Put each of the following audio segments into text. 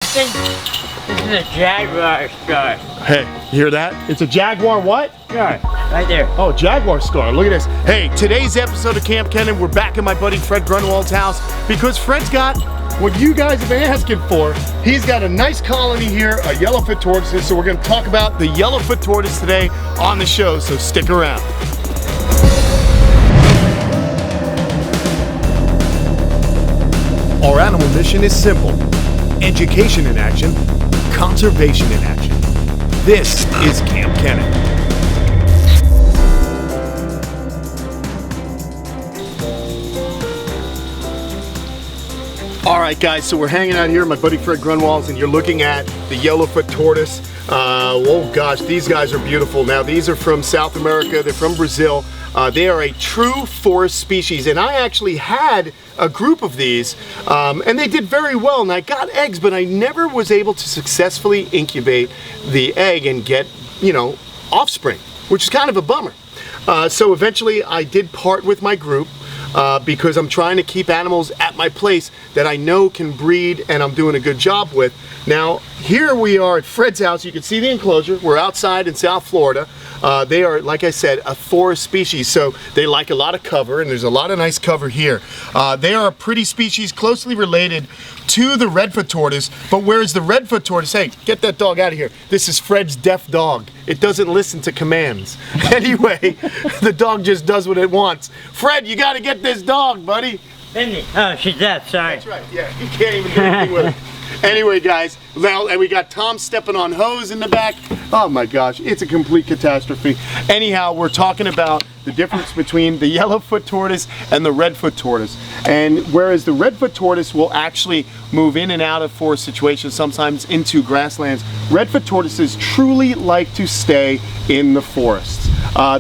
something? This is a jaguar scar. Hey, you hear that? It's a jaguar what? Scar, right there. Oh, jaguar scar. Look at this. Hey, today's episode of Kamp Kenan, we're back at my buddy Fred Grunwald's house because Fred's got what you guys have been asking for. He's got a nice colony here, a yellowfoot tortoise. So we're going to talk about the yellowfoot tortoise today on the show, so stick around. Our animal mission is simple. Education in action, conservation in action. This is Kamp Kenan. All right, guys, so we're hanging out here, my buddy Fred Grunwald's, and you're looking at the yellowfoot tortoise. Oh gosh, these guys are beautiful. Now, these are from South America. They're from Brazil. They are a true forest species, and I actually had a group of these, and they did very well, and I got eggs, but I never was able to successfully incubate the egg and get, you know, offspring, which is kind of a bummer. So eventually I did part with my group because I'm trying to keep animals at my place that I know can breed and I'm doing a good job with. Now, here we are at Fred's house. You can see the enclosure. We're outside in South Florida. They are, like I said, a forest species, so they like a lot of cover, and there's a lot of nice cover here. They are a pretty species closely related to the redfoot tortoise, but whereas the redfoot tortoise, hey, get that dog out of here. This is Fred's deaf dog. It doesn't listen to commands. Anyway, the dog just does what it wants. Fred, you gotta get this dog, buddy. Oh, she's deaf, sorry. That's right, yeah, you can't even do anything with it. Anyway, guys, now, and we got Tom stepping on hose in the back. Oh my gosh, it's a complete catastrophe. Anyhow, we're talking about the difference between the yellowfoot tortoise and the redfoot tortoise. And whereas the redfoot tortoise will actually move in and out of forest situations, sometimes into grasslands, redfoot tortoises truly like to stay in the forests.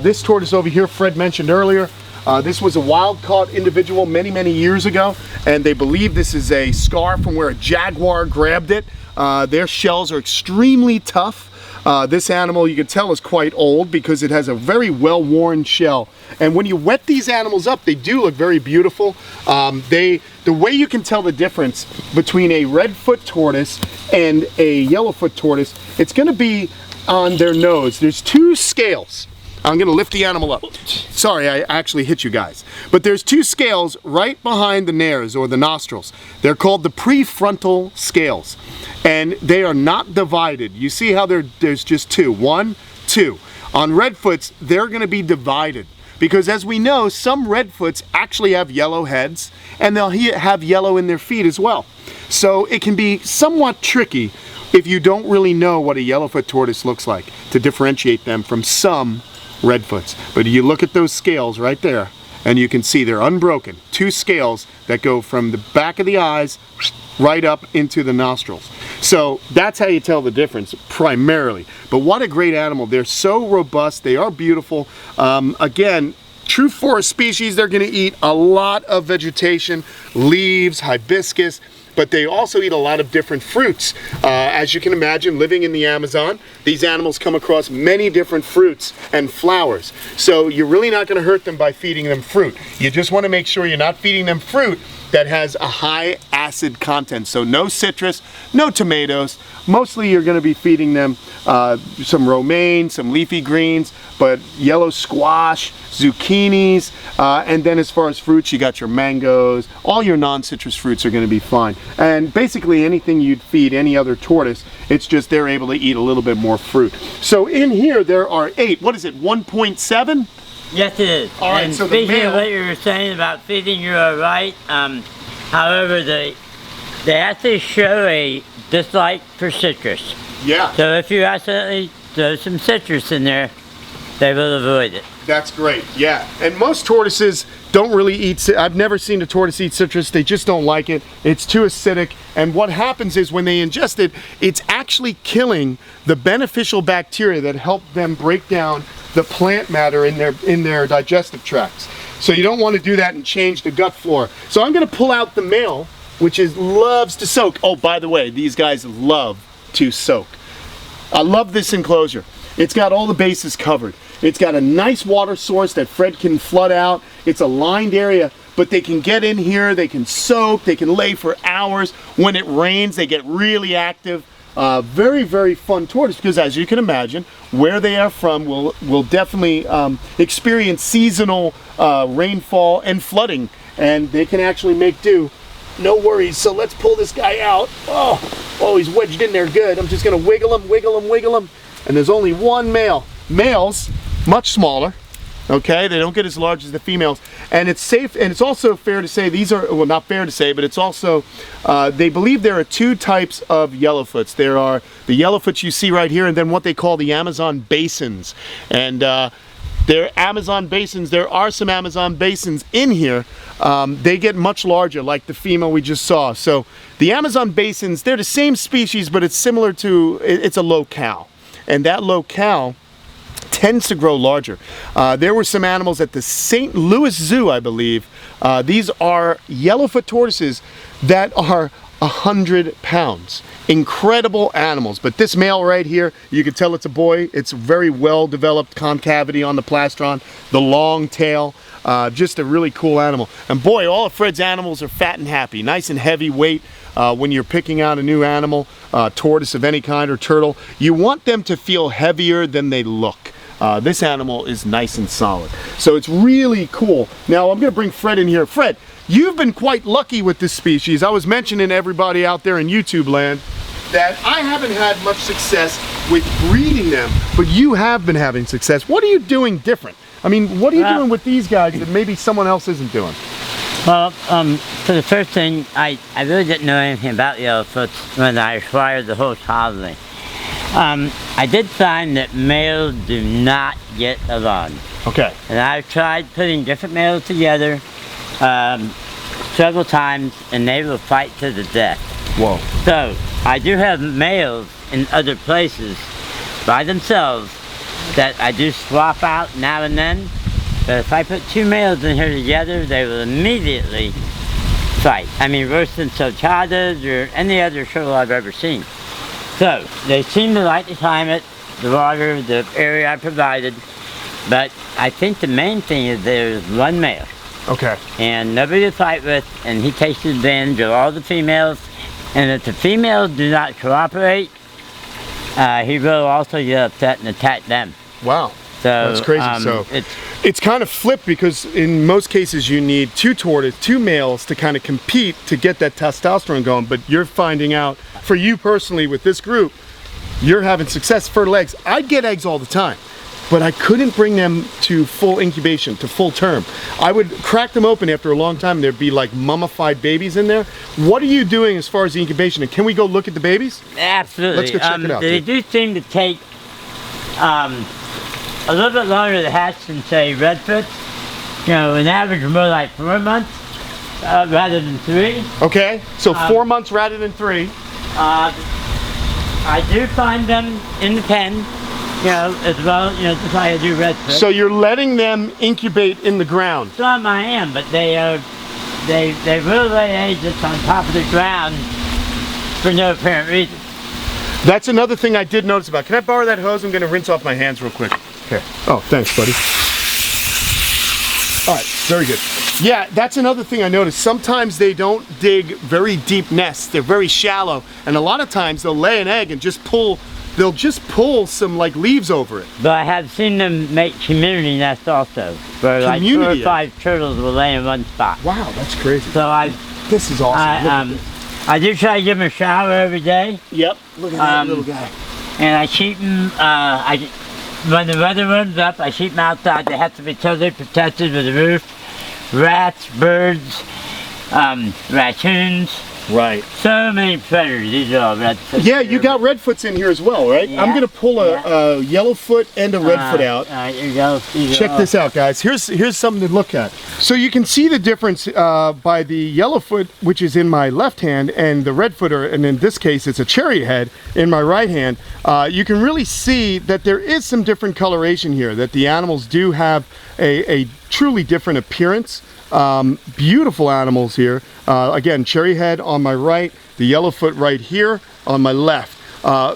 This tortoise over here, Fred mentioned earlier, this was a wild-caught individual many years ago, and they believe this is a scar from where a jaguar grabbed it. Their shells are extremely tough. This animal, you can tell, is quite old because it has a very well-worn shell. And when you wet these animals up, they do look very beautiful. The way you can tell the difference between a redfoot tortoise and a yellowfoot tortoise, it's going to be on their nose. There's two scales. I'm going to lift the animal up. Sorry, I actually hit you guys. But there's two scales right behind the nares, or the nostrils. They're called the prefrontal scales. And they are not divided. You see how there's just two. One, two. On redfoots, they're going to be divided. Because as we know, some redfoots actually have yellow heads, and they'll have yellow in their feet as well. So it can be somewhat tricky if you don't really know what a yellowfoot tortoise looks like to differentiate them from some redfoots. But you look at those scales right there, and you can see they're unbroken. Two scales that go from the back of the eyes right up into the nostrils. So that's how you tell the difference primarily. But what a great animal. They're so robust. They are beautiful. Again, true forest species, they're going to eat a lot of vegetation, leaves, hibiscus, but they also eat a lot of different fruits. As you can imagine, living in the Amazon, these animals come across many different fruits and flowers. So you're really not going to hurt them by feeding them fruit. You just want to make sure you're not feeding them fruit that has a high acid content. So no citrus, no tomatoes. Mostly you're going to be feeding them some romaine, some leafy greens, but yellow squash, zucchinis, and then as far as fruits, you got your mangoes. All your non-citrus fruits are going to be fine. And basically anything you'd feed any other tortoise, it's just they're able to eat a little bit more fruit. So in here there are 8. What is it, 1.7? Yes, it is. All right, and so the speaking male, of what you were saying about feeding, you are right. However, they actually show a dislike for citrus. yeah. So if you accidentally throw some citrus in there, they will avoid it. That's great, yeah. And most tortoises don't really eat, I've never seen a tortoise eat citrus. They just don't like it. It's too acidic. And what happens is when they ingest it, it's actually killing the beneficial bacteria that help them break down the plant matter in their digestive tracts. So you don't want to do that and change the gut flora. So I'm going to pull out the male, which loves to soak. Oh, by the way, these guys love to soak. I love this enclosure. It's got all the bases covered. It's got a nice water source that Fred can flood out. It's a lined area, but they can get in here, they can soak, they can lay for hours. When it rains, they get really active. Very, very fun tortoise, because as you can imagine, where they are from will definitely experience seasonal rainfall and flooding, and they can actually make do. No worries. So let's pull this guy out. Oh, he's wedged in there good. I'm just gonna wiggle him, wiggle him, wiggle him. And there's only one male. Males, much smaller. Okay, they don't get as large as the females, and it's safe, and it's also fair to say these are, well, not fair to say, but it's also, they believe there are two types of yellowfoots. There are the yellowfoots you see right here, and then what they call the Amazon basins. And they're Amazon basins. There are some Amazon basins in here. They get much larger, like the female we just saw. So the Amazon basins, they're the same species, but it's similar to, it's a locale, and that locale tends to grow larger. There were some animals at the St. Louis Zoo, I believe. These are yellowfoot tortoises that are 100 pounds. Incredible animals. But this male right here, you can tell it's a boy. It's very well developed concavity on the plastron, the long tail. Just a really cool animal. And boy, all of Fred's animals are fat and happy, nice and heavy weight. When you're picking out a new animal, tortoise of any kind or turtle, you want them to feel heavier than they look. This animal is nice and solid. So it's really cool. Now I'm gonna bring Fred in here. Fred, you've been quite lucky with this species. I was mentioning to everybody out there in YouTube land that I haven't had much success with breeding them, but you have been having success. What are you doing different? I mean, what are you doing with these guys that maybe someone else isn't doing? Well, for the first thing, I really didn't know anything about yellowfoots when I acquired the whole colony. I did find that males do not get along. Okay. And I've tried putting different males together several times, and they will fight to the death. Whoa. So, I do have males in other places by themselves that I do swap out now and then. But if I put two males in here together, they will immediately fight. I mean, worse than sulcatas or any other turtle I've ever seen. So, they seem to like the climate, the water, the area I provided, but I think the main thing is there's one male. Okay. And nobody to fight with, and he takes advantage of all the females, and if the females do not cooperate, he will also get upset and attack them. Wow. So, that's crazy. So it's kind of flipped, because in most cases you need two males to kind of compete to get that testosterone going, but you're finding out, for you personally with this group, you're having success. Fertile eggs. I'd get eggs all the time, but I couldn't bring them to full incubation, to full term. I would crack them open after a long time, and there'd be like mummified babies in there. What are you doing as far as the incubation? And can we go look at the babies? Absolutely. Let's go check it out. They do seem to take a little bit longer to hatch than, say, redfoots. You know, an average more like 4 months rather than 3. Okay, so 4 months rather than 3. I do find them in the pen, you know, as well, you know, just like I do redfoots. So you're letting them incubate in the ground? Some I am, but they will lay eggs just on top of the ground for no apparent reason. That's another thing I did notice about. Can I borrow that hose? I'm going to rinse off my hands real quick. Here. Oh, thanks, buddy. All right, very good. Yeah, that's another thing I noticed. Sometimes they don't dig very deep nests. They're very shallow, and a lot of times they'll lay an egg and just pull. They'll just pull some like leaves over it. But I have seen them make community nests also, where like 4 or 5 turtles will lay in one spot. Wow, that's crazy. So this is awesome. I do try to give them a shower every day. Yep. Look at that little guy. And I keep them. When the weather warms up, I keep them outside. They have to be totally protected with a roof. Rats, birds, raccoons. Right. So many predators. These are all redfoots. Yeah, you got redfoots in here as well, right? Yeah. I'm going to pull a yellowfoot and a redfoot out. Check this out, guys. Here's something to look at. So you can see the difference by the yellowfoot, which is in my left hand, and the redfooter, and in this case it's a cherry head, in my right hand. You can really see that there is some different coloration here, that the animals do have a truly different appearance. Beautiful animals here. Again, cherry head on my right, the yellowfoot right here on my left.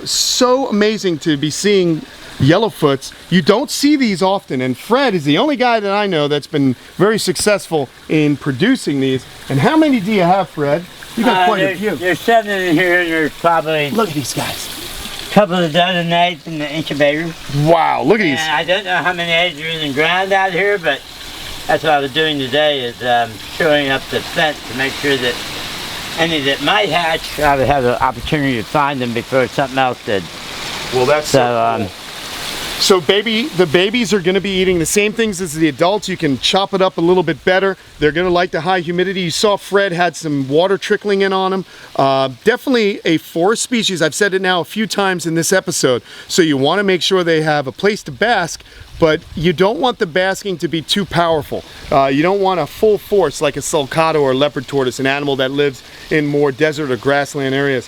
So amazing to be seeing yellowfoots. You don't see these often, and Fred is the only guy that I know that's been very successful in producing these. And how many do you have, Fred? You got quite a few. There's 7 in here, and there's probably... Look at these guys. A couple of dozen eggs in the incubator. Wow, look at these. And I don't know how many eggs are in the ground out here, but that's what I was doing today, is showing up the fence to make sure that any that might hatch, I would have the opportunity to find them before something else did. Well, that's so cool. So the babies are going to be eating the same things as the adults. You can chop it up a little bit better. They're going to like the high humidity. You saw Fred had some water trickling in on them. Definitely a forest species. I've said it now a few times in this episode. So you want to make sure they have a place to bask, but you don't want the basking to be too powerful. You don't want a full force like a sulcata or a leopard tortoise, an animal that lives in more desert or grassland areas.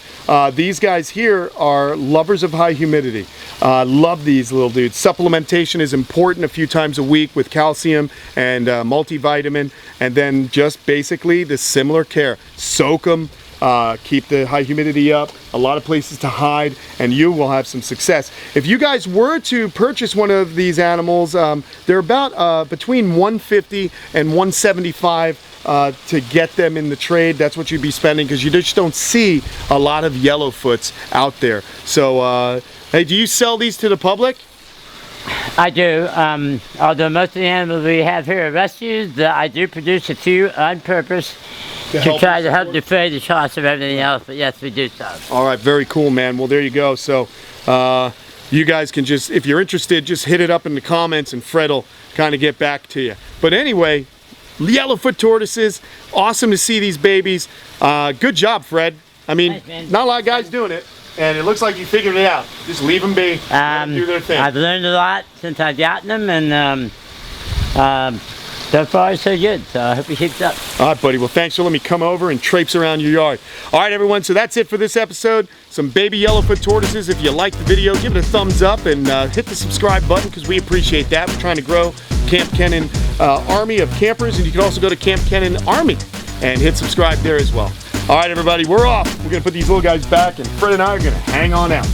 These guys here are lovers of high humidity. Love these little dudes. Supplementation is important a few times a week with calcium and multivitamin, and then just basically the similar care. Soak them, keep the high humidity up, a lot of places to hide, and you will have some success. If you guys were to purchase one of these animals, they're about between $150 and $175 to get them in the trade. That's what you'd be spending, because you just don't see a lot of yellowfoots out there. So hey, do you sell these to the public? I do. Although most of the animals we have here are rescues, I do produce a few on purpose to try to help defray the cost of everything else, but yes, we do sell. All right, very cool, man. Well, there you go. So you guys can just, if you're interested, just hit it up in the comments and Fred will kind of get back to you. But anyway, yellowfoot tortoises, awesome to see these babies. Good job, Fred. I mean, thanks, not a lot of guys doing it. And it looks like you figured it out. Just leave them be, let them do their thing. I've learned a lot since I've gotten them, and so far so good, so I hope he keeps up. All right, buddy. Well, thanks for letting me come over and traipse around your yard. All right, everyone, so that's it for this episode. Some baby yellowfoot tortoises. If you liked the video, give it a thumbs up and hit the subscribe button, because we appreciate that. We're trying to grow Kamp Kenan army of campers, and you can also go to Kamp Kenan Army and hit subscribe there as well. All right, everybody, we're off. We're going to put these little guys back, and Fred and I are going to hang on out.